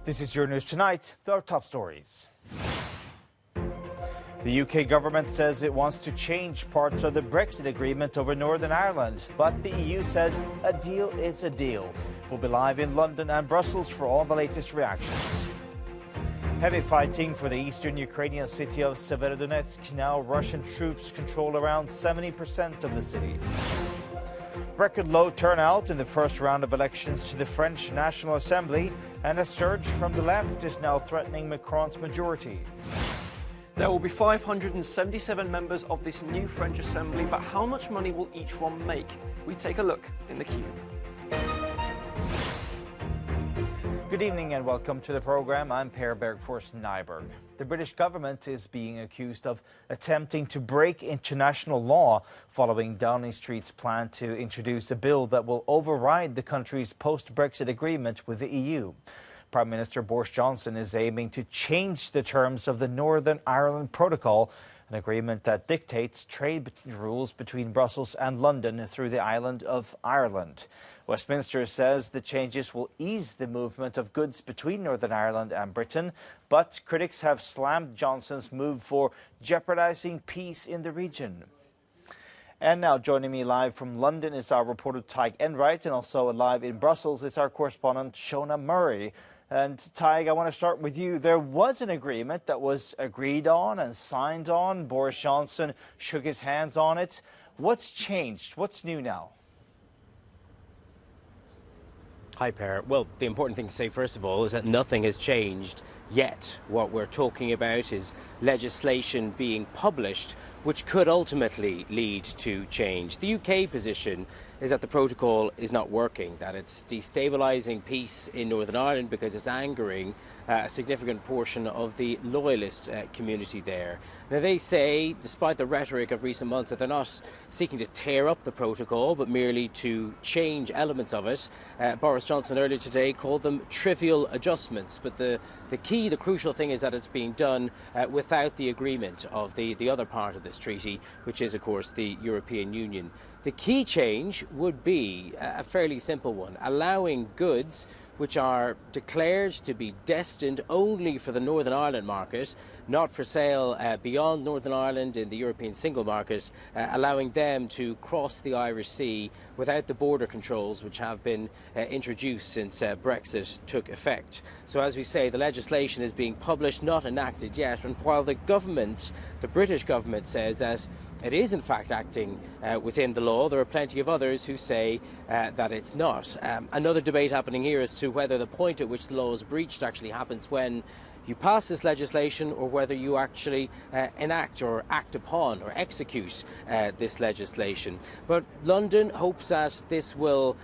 This is Your News Tonight, our top stories. The UK government says it wants to change parts of the Brexit agreement over Northern Ireland, but the EU says a deal is a deal. We'll be live in London and Brussels for all the latest reactions. Heavy fighting for the eastern Ukrainian city of Severodonetsk. Now Russian troops control around 70% of the city. Record low turnout in the first round of elections to the French National Assembly, and a surge from the left is now threatening Macron's majority. There will be 577 members of this new French Assembly, but how much money will each one make? We take a look in the Cube. Good evening and welcome to the programme. I'm Per Bergfors Nyberg. The British government is being accused of attempting to break international law following Downing Street's plan to introduce a bill that will override the country's post-Brexit agreement with the EU. Prime Minister Boris Johnson is aiming to change the terms of the Northern Ireland Protocol, an agreement that dictates trade rules between Brussels and London through the island of Ireland. Westminster says the changes will ease the movement of goods between Northern Ireland and Britain, but critics have slammed Johnson's move for jeopardising peace in the region. And now joining me live from London is our reporter Tig Enright, and also live in Brussels is our correspondent Shona Murray. And Tig, I want to start with you. There was an agreement that was agreed on and signed on. Boris Johnson shook his hands on it. What's changed? What's new now? Hi, Per. Well, the important thing to say, first of all, is that nothing has changed yet. What we're talking about is legislation being published, which could ultimately lead to change. The UK position is that the protocol is not working, that it's destabilising peace in Northern Ireland because it's angering a significant portion of the loyalist community there. Now, they say, despite the rhetoric of recent months, that they're not seeking to tear up the protocol, but merely to change elements of it. Boris Johnson earlier today called them trivial adjustments, but the crucial thing is that it's being done without the agreement of the other part of this treaty, which is, of course, the European Union. The key change would be a fairly simple one, allowing goods which are declared to be destined only for the Northern Ireland market, not for sale beyond Northern Ireland in the European single market, allowing them to cross the Irish Sea without the border controls which have been introduced since Brexit took effect. So, as we say, the legislation is being published, not enacted yet, and while the government, the British government, says that it is in fact acting within the law, there are plenty of others who say that it's not. Another debate happening here as to whether the point at which the law is breached actually happens when you pass this legislation or whether you actually enact or act upon or execute this legislation. But London hopes that this will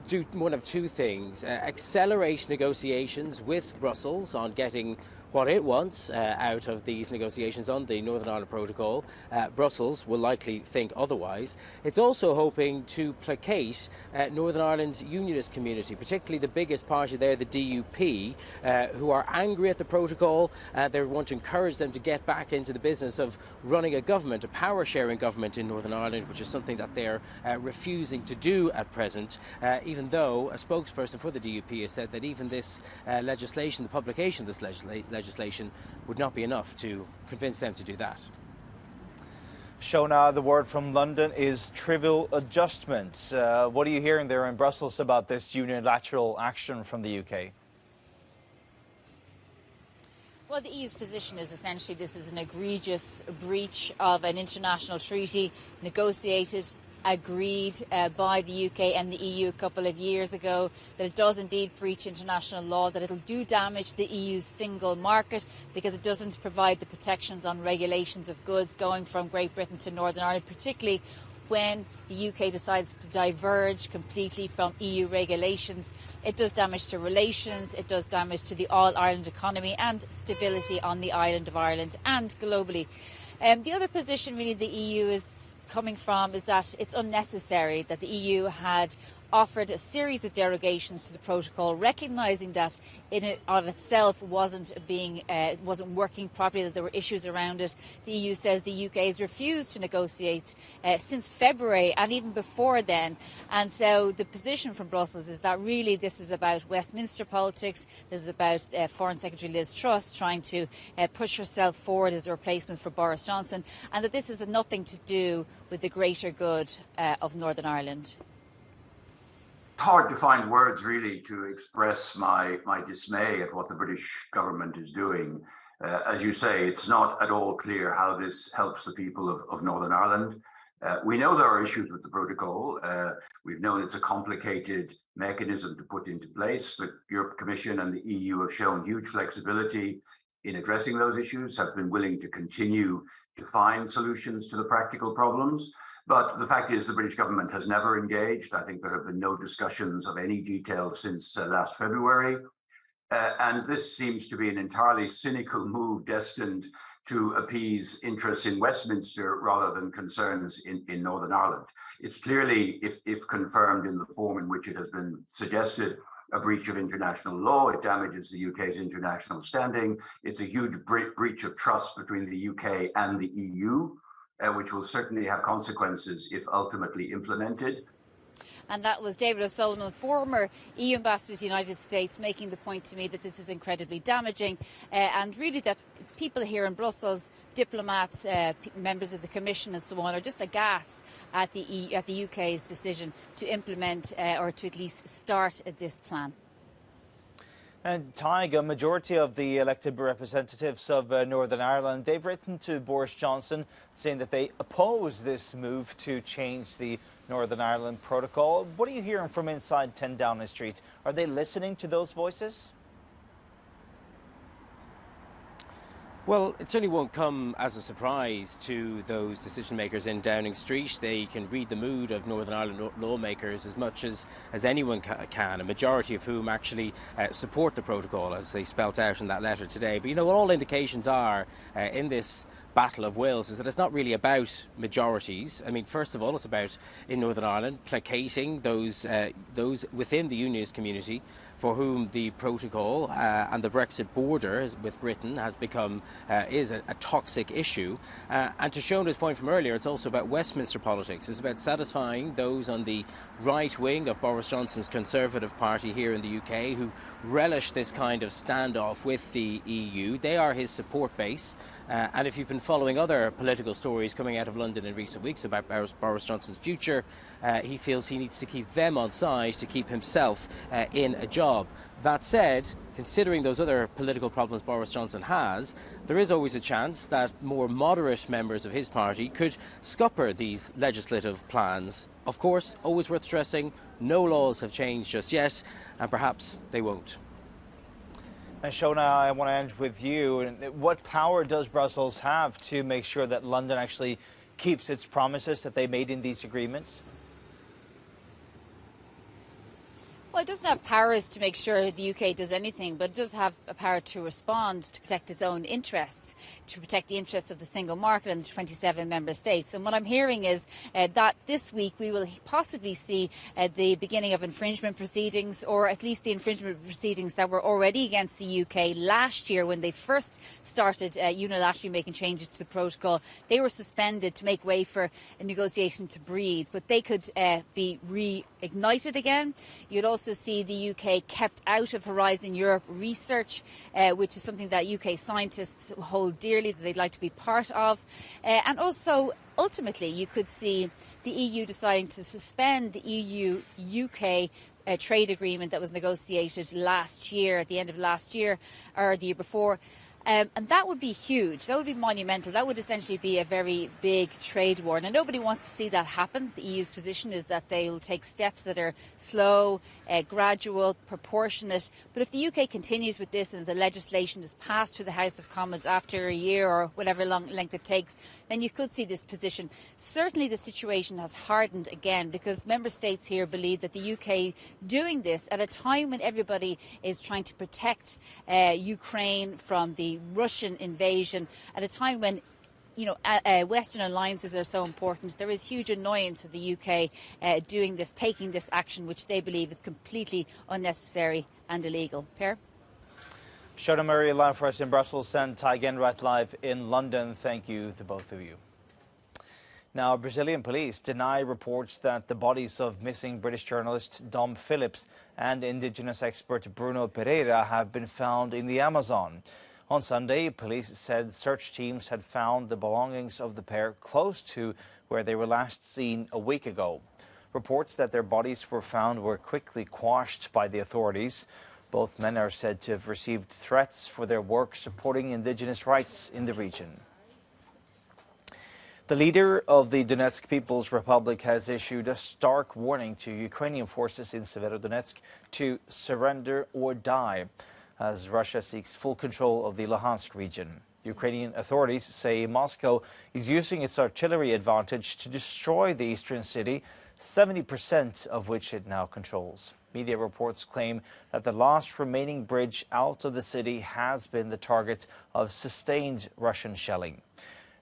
do one of two things: accelerate negotiations with Brussels on getting what it wants out of these negotiations on the Northern Ireland Protocol. Brussels will likely think otherwise. It's also hoping to placate Northern Ireland's unionist community, particularly the biggest party there, the DUP, who are angry at the protocol. They want to encourage them to get back into the business of running a government, a power-sharing government in Northern Ireland, which is something that they're refusing to do at present, even though a spokesperson for the DUP has said that even this legislation, the publication of this legislation, would not be enough to convince them to do that. Shona, the word from London is trivial adjustments. What are you hearing there in Brussels about this unilateral action from the UK? Well, the EU's position is essentially this is an egregious breach of an international treaty negotiated, agreed by the UK and the EU a couple of years ago, that it does indeed breach international law, that it'll do damage to the EU's single market because it doesn't provide the protections on regulations of goods going from Great Britain to Northern Ireland, particularly when the UK decides to diverge completely from EU regulations. It does damage to relations, it does damage to the all-Ireland economy and stability on the island of Ireland and globally. The other position really the EU is coming from is that it's unnecessary, that the EU had offered a series of derogations to the protocol, recognising that in and of itself wasn't working properly, that there were issues around it. The EU says the UK has refused to negotiate since February and even before then. And so the position from Brussels is that really this is about Westminster politics. This is about Foreign Secretary Liz Truss trying to push herself forward as a replacement for Boris Johnson, and that this has nothing to do with the greater good of Northern Ireland. It's hard to find words really to express my dismay at what the British government is doing. As you say, it's not at all clear how this helps the people of Northern Ireland. We know there are issues with the protocol. We've known it's a complicated mechanism to put into place. The European Commission and the EU have shown huge flexibility in addressing those issues, have been willing to continue to find solutions to the practical problems. But the fact is the British government has never engaged. I think there have been no discussions of any detail since last February. And this seems to be an entirely cynical move destined to appease interests in Westminster rather than concerns in Northern Ireland. It's clearly, if confirmed in the form in which it has been suggested, a breach of international law. It damages the UK's international standing. It's a huge breach of trust between the UK and the EU. Which will certainly have consequences if ultimately implemented. And that was David O'Sullivan, former EU ambassador to the United States, making the point to me that this is incredibly damaging and really that people here in Brussels, diplomats, members of the Commission and so on, are just aghast at the UK's decision to implement or to at least start this plan. And Tig, a majority of the elected representatives of Northern Ireland, they've written to Boris Johnson saying that they oppose this move to change the Northern Ireland protocol. What are you hearing from inside 10 Downing Street? Are they listening to those voices? Well, it certainly won't come as a surprise to those decision makers in Downing Street. They can read the mood of Northern Ireland lawmakers as much as anyone can, a majority of whom actually support the protocol, as they spelt out in that letter today. But you know what all indications are in this Battle of Wills is that it's not really about majorities. I mean, first of all, it's about, in Northern Ireland, placating those within the unionist community for whom the protocol and the Brexit border with Britain has become is a toxic issue. And to Shona's point from earlier, it's also about Westminster politics. It's about satisfying those on the right wing of Boris Johnson's Conservative Party here in the UK who relish this kind of standoff with the EU. They are his support base. And if you've been following other political stories coming out of London in recent weeks about Boris Johnson's future, he feels he needs to keep them on side to keep himself in a job. That said, considering those other political problems Boris Johnson has, there is always a chance that more moderate members of his party could scupper these legislative plans. Of course, always worth stressing, no laws have changed just yet, and perhaps they won't. And Shona, I want to end with you. What power does Brussels have to make sure that London actually keeps its promises that they made in these agreements? Well, it doesn't have powers to make sure the UK does anything, but it does have a power to respond, to protect its own interests, to protect the interests of the single market and the 27 member states. And what I'm hearing is that this week we will possibly see the beginning of infringement proceedings, or at least the infringement proceedings that were already against the UK last year when they first started unilaterally making changes to the protocol. They were suspended to make way for a negotiation to breathe, but they could be reignited again. You'd also see the UK kept out of Horizon Europe research, which is something that UK scientists hold dearly, that they'd like to be part of. And also, ultimately, you could see the EU deciding to suspend the EU-UK trade agreement that was negotiated last year, at the end of last year, or the year before. And that would be huge. That would be monumental. That would essentially be a very big trade war. Now, nobody wants to see that happen. The EU's position is that they will take steps that are slow, gradual, proportionate. But if the UK continues with this and the legislation is passed through the House of Commons after a year or whatever long length it takes, then you could see this position. Certainly the situation has hardened again because member states here believe that the UK doing this at a time when everybody is trying to protect Ukraine from the Russian invasion, at a time when Western alliances are so important. There is huge annoyance at the UK taking this action, which they believe is completely unnecessary and illegal. Per? Shona Murray live for us in Brussels and Ty Genrat live in London. Thank you to both of you. Now, Brazilian police deny reports that the bodies of missing British journalist Dom Phillips and indigenous expert Bruno Pereira have been found in the Amazon. On Sunday, police said search teams had found the belongings of the pair close to where they were last seen a week ago. Reports that their bodies were found were quickly quashed by the authorities. Both men are said to have received threats for their work supporting indigenous rights in the region. The leader of the Donetsk People's Republic has issued a stark warning to Ukrainian forces in Severodonetsk to surrender or die, as Russia seeks full control of the Luhansk region. Ukrainian authorities say Moscow is using its artillery advantage to destroy the eastern city, 70% of which it now controls. Media reports claim that the last remaining bridge out of the city has been the target of sustained Russian shelling.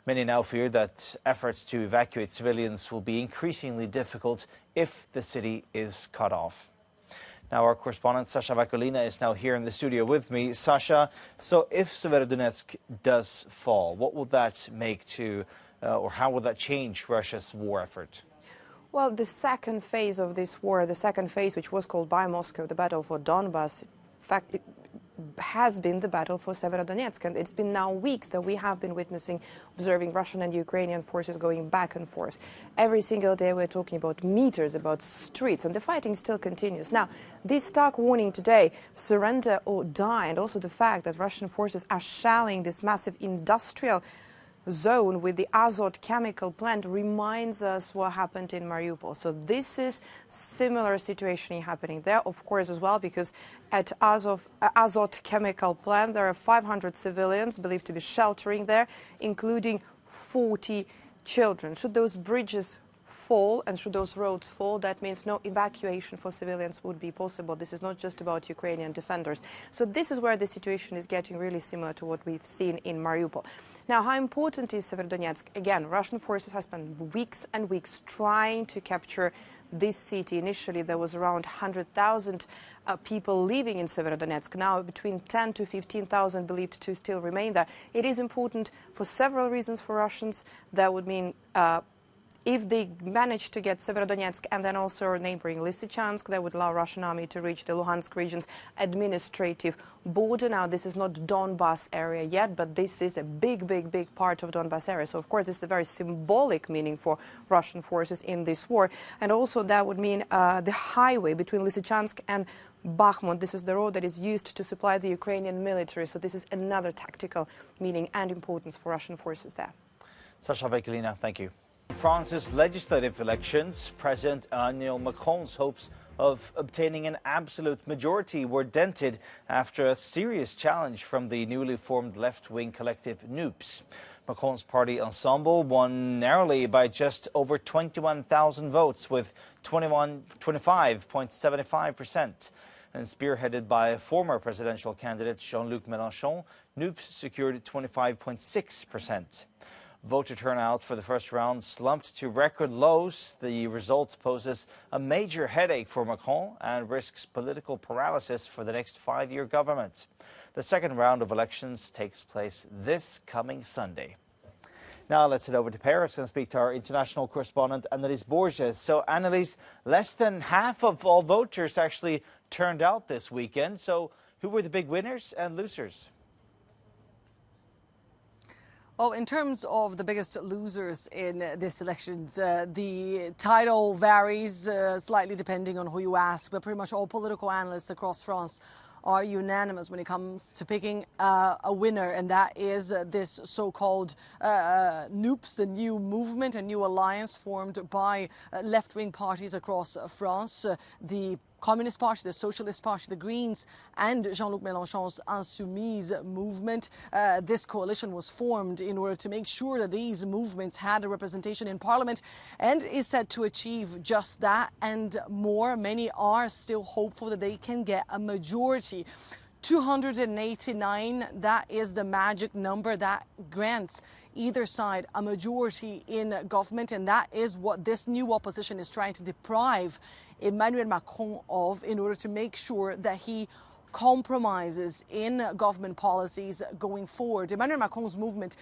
Many now fear that efforts to evacuate civilians will be increasingly difficult if the city is cut off. Now, our correspondent Sasha Vakulina is now here in the studio with me. Sasha, so if Severodonetsk does fall, what will that make or how will that change Russia's war effort? Well, the second phase of this war, the second phase, which was called by Moscow the battle for Donbass, in fact, it has been the battle for Severodonetsk, and it's been now weeks that we have been observing Russian and Ukrainian forces going back and forth. Every single day we're talking about meters, about streets, and the fighting still continues. Now, this stark warning today, surrender or die, and also the fact that Russian forces are shelling this massive industrial zone with the Azot chemical plant reminds us what happened in Mariupol. So this is similar situation happening there, of course, as well, because at Azot chemical plant there are 500 civilians believed to be sheltering there, including 40 children. Should those bridges fall and should those roads fall, that means no evacuation for civilians would be possible. This is not just about Ukrainian defenders. So this is where the situation is getting really similar to what we've seen in Mariupol. Now, how important is Severodonetsk? Again, Russian forces have spent weeks and weeks trying to capture this city. Initially, there was around 100,000 people living in Severodonetsk. Now, between 10 to 15,000 believed to still remain there. It is important for several reasons for Russians. That would mean if they manage to get Severodonetsk and then also neighboring Lysychansk, that would allow Russian army to reach the Luhansk region's administrative border. Now, this is not Donbass area yet, but this is a big part of Donbass area. So, of course, this is a very symbolic meaning for Russian forces in this war. And also that would mean the highway between Lysychansk and Bakhmut. This is the road that is used to supply the Ukrainian military. So this is another tactical meaning and importance for Russian forces there. Sasha Vakulina, thank you. In France's legislative elections, President Emmanuel Macron's hopes of obtaining an absolute majority were dented after a serious challenge from the newly formed left-wing collective NUPES. Macron's party Ensemble won narrowly by just over 21,000 votes with 25.75%. And spearheaded by former presidential candidate Jean-Luc Mélenchon, NUPES secured 25.6%. Voter turnout for the first round slumped to record lows. The result poses a major headache for Macron and risks political paralysis for the next 5-year government. The second round of elections takes place this coming Sunday. Now let's head over to Paris and speak to our international correspondent, Annelies Borges. So, Annelies, less than half of all voters actually turned out this weekend. So, who were the big winners and losers? Oh, in terms of the biggest losers in this elections, the title varies slightly depending on who you ask, but pretty much all political analysts across France are unanimous when it comes to picking a winner, and that is this so-called NUPES, the new movement, a new alliance formed by left-wing parties across France. The Communist Party, the Socialist Party, the Greens, and Jean-Luc Mélenchon's Insoumise movement. This coalition was formed in order to make sure that these movements had a representation in parliament and is set to achieve just that and more. Many are still hopeful that they can get a majority. 289, that is the magic number that grants either side a majority in government, and that is what this new opposition is trying to deprive Emmanuel Macron of in order to make sure that he compromises in government policies going forward. Emmanuel Macron's movement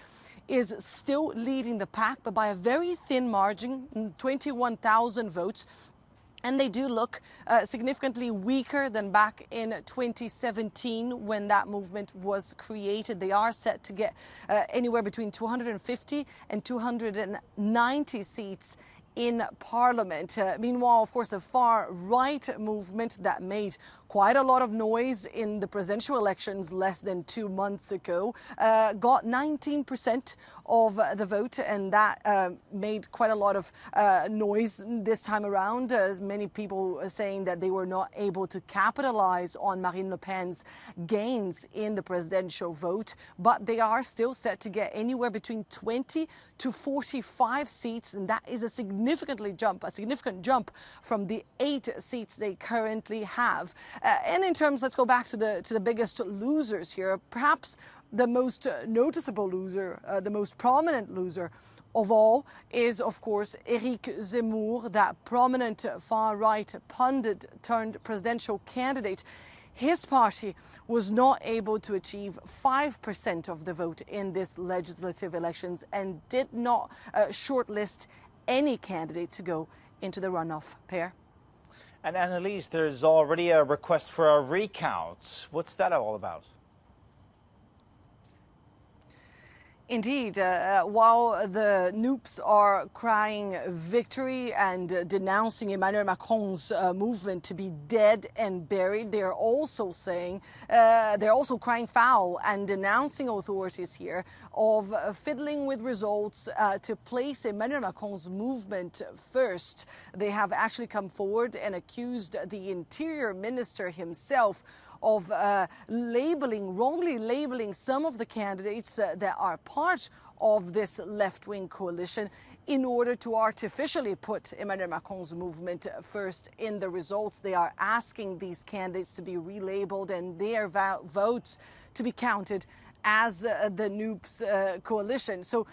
is still leading the pack, but by a very thin margin, 21,000 votes. And they do look significantly weaker than back in 2017 when that movement was created. They are set to get anywhere between 250 and 290 seats in Parliament. Meanwhile, of course, the far-right movement that made quite a lot of noise in the presidential elections less than 2 months ago got 19% of the vote, and that made quite a lot of noise this time around. Many people saying that they were not able to capitalize on Marine Le Pen's gains in the presidential vote, but they are still set to get anywhere between 20 to 45 seats, and that is a significant jump from the 8 seats they currently have. And in terms, let's go back to the biggest losers here, perhaps the most noticeable loser, the most prominent loser of all is, of course, Éric Zemmour, that prominent far-right pundit turned presidential candidate. His party was not able to achieve 5% of the vote in this legislative elections and did not shortlist any candidate to go into the runoff. Per? And Annalise, there's already a request for a recount. What's that all about? Indeed, while the Noops are crying victory and denouncing Emmanuel Macron's movement to be dead and buried, they are also saying, they're also crying foul and denouncing authorities here of fiddling with results to place Emmanuel Macron's movement first. They have actually come forward and accused the Interior Minister himself of wrongly labeling some of the candidates that are part of this left-wing coalition in order to artificially put Emmanuel Macron's movement first in the results. They are asking these candidates to be relabeled and their votes to be counted as the Noops coalition. So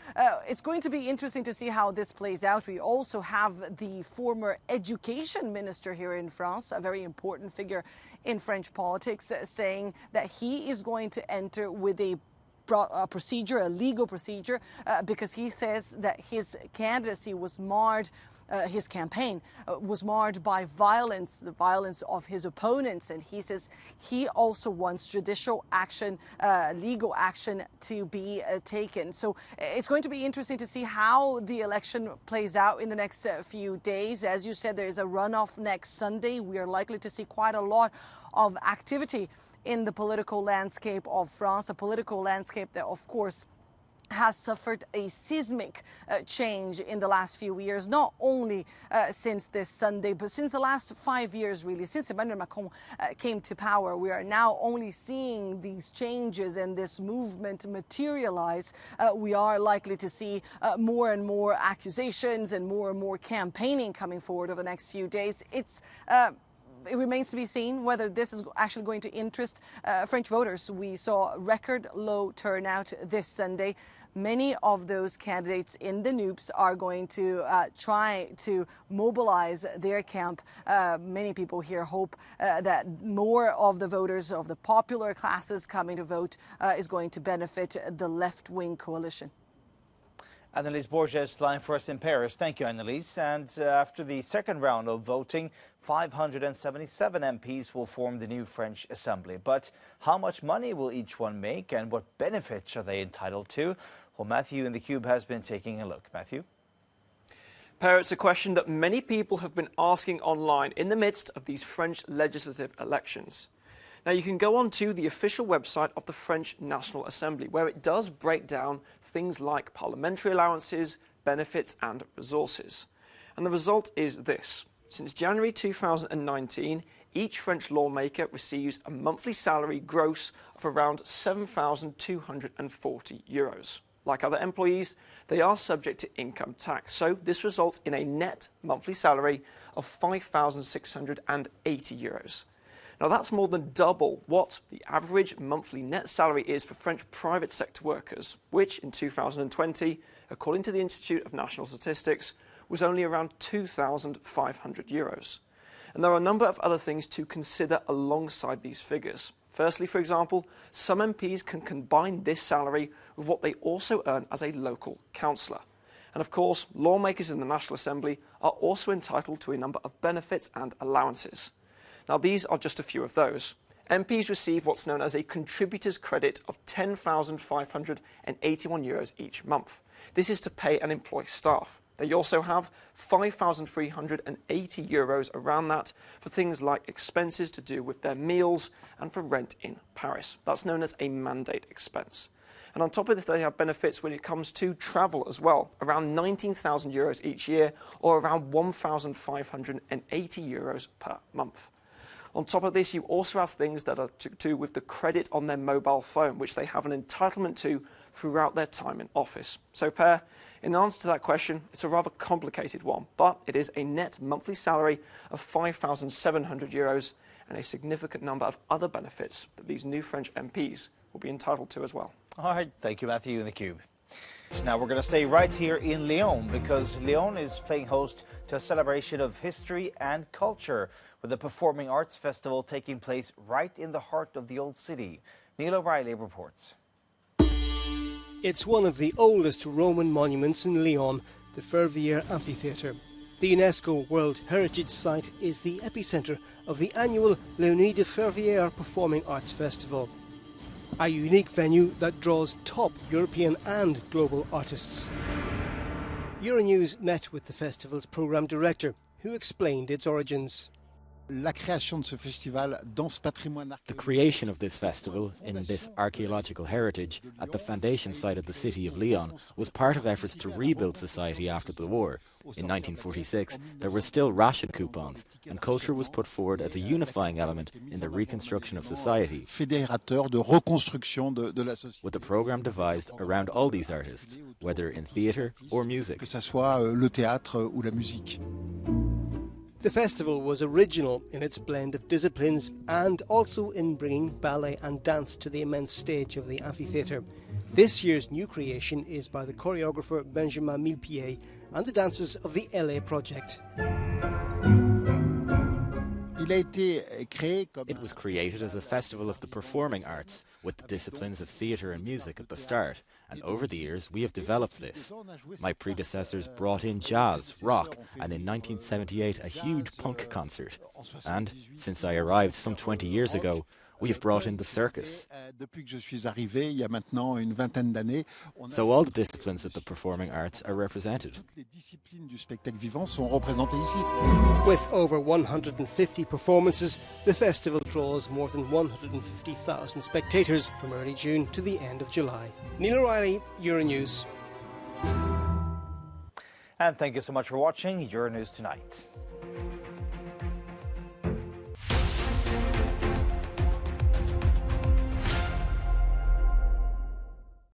it's going to be interesting to see how this plays out. We also have the former education minister here in France, a very important figure in French politics, saying that he is going to enter with a procedure, a legal procedure, because he says that his candidacy was marred, his campaign was marred by violence, the violence of his opponents. And he says he also wants judicial action, legal action to be taken. So it's going to be interesting to see how the election plays out in the next few days. As you said, there is a runoff next Sunday. We are likely to see quite a lot of activity in the political landscape of France, a political landscape that, of course, has suffered a seismic change in the last few years, not only since this Sunday, but since the last 5 years, really. Since Emmanuel Macron came to power, we are now only seeing these changes and this movement materialize. We are likely to see more and more accusations and more campaigning coming forward over the next few days. It remains to be seen whether this is actually going to interest French voters. We saw record low turnout this Sunday. Many of those candidates in the Noops are going to try to mobilize their camp. Many people here hope that more of the voters of the popular classes coming to vote is going to benefit the left-wing coalition. Annalise Borges, line for us in Paris. Thank you, Annalise. And after the second round of voting, 577 MPs will form the new French Assembly. But how much money will each one make and what benefits are they entitled to? Well, Matthew in the Cube has been taking a look. Matthew? Per, it's a question that many people have been asking online in the midst of these French legislative elections. Now, you can go on to the official website of the French National Assembly, where it does break down things like parliamentary allowances, benefits and resources. And the result is this. Since January 2019, each French lawmaker receives a monthly salary gross of around €7,240. Like other employees, they are subject to income tax. So this results in a net monthly salary of €5,680. Now that's more than double what the average monthly net salary is for French private sector workers, which in 2020, according to the Institute of National Statistics, was only around €2,500. And there are a number of other things to consider alongside these figures. Firstly, for example, some MPs can combine this salary with what they also earn as a local councillor. And of course, lawmakers in the National Assembly are also entitled to a number of benefits and allowances. Now, these are just a few of those. MPs receive what's known as a contributor's credit of €10,581 each month. This is to pay and employ staff. They also have €5,380 around that for things like expenses to do with their meals and for rent in Paris. That's known as a mandate expense. And on top of this, they have benefits when it comes to travel as well, around €19,000 each year or around €1,580 per month. On top of this, you also have things that are to do with the credit on their mobile phone, which they have an entitlement to throughout their time in office. So, Per, in answer to that question, it's a rather complicated one, but it is a net monthly salary of €5,700 and a significant number of other benefits that these new French MPs will be entitled to as well. All right, thank you, Matthew, in the Cube. Now we're going to stay right here in Lyon because Lyon is playing host to a celebration of history and culture with a performing arts festival taking place right in the heart of the old city. Neil O'Reilly reports. It's one of the oldest Roman monuments in Lyon, the Fervier Amphitheatre. The UNESCO World Heritage Site is the epicentre of the annual La Nuit de Fervier Performing Arts Festival, a unique venue that draws top European and global artists. Euronews met with the festival's programme director, who explained its origins. The creation of this festival in this archaeological heritage at the foundation site of the city of Lyon was part of efforts to rebuild society after the war. In 1946, there were still ration coupons, and culture was put forward as a unifying element in the reconstruction of society, with a programme devised around all these artists, whether in theatre or music. The festival was original in its blend of disciplines and also in bringing ballet and dance to the immense stage of the amphitheatre. This year's new creation is by the choreographer Benjamin Millepied and the dancers of the LA project. It was created as a festival of the performing arts, with the disciplines of theatre and music at the start, and over the years we have developed this. My predecessors brought in jazz, rock, and in 1978 a huge punk concert. And since I arrived some 20 years ago, we have brought in the circus. So all the disciplines of the performing arts are represented. With over 150 performances, the festival draws more than 150,000 spectators from early June to the end of July. Neil O'Reilly, Euronews. And thank you so much for watching Euronews Tonight.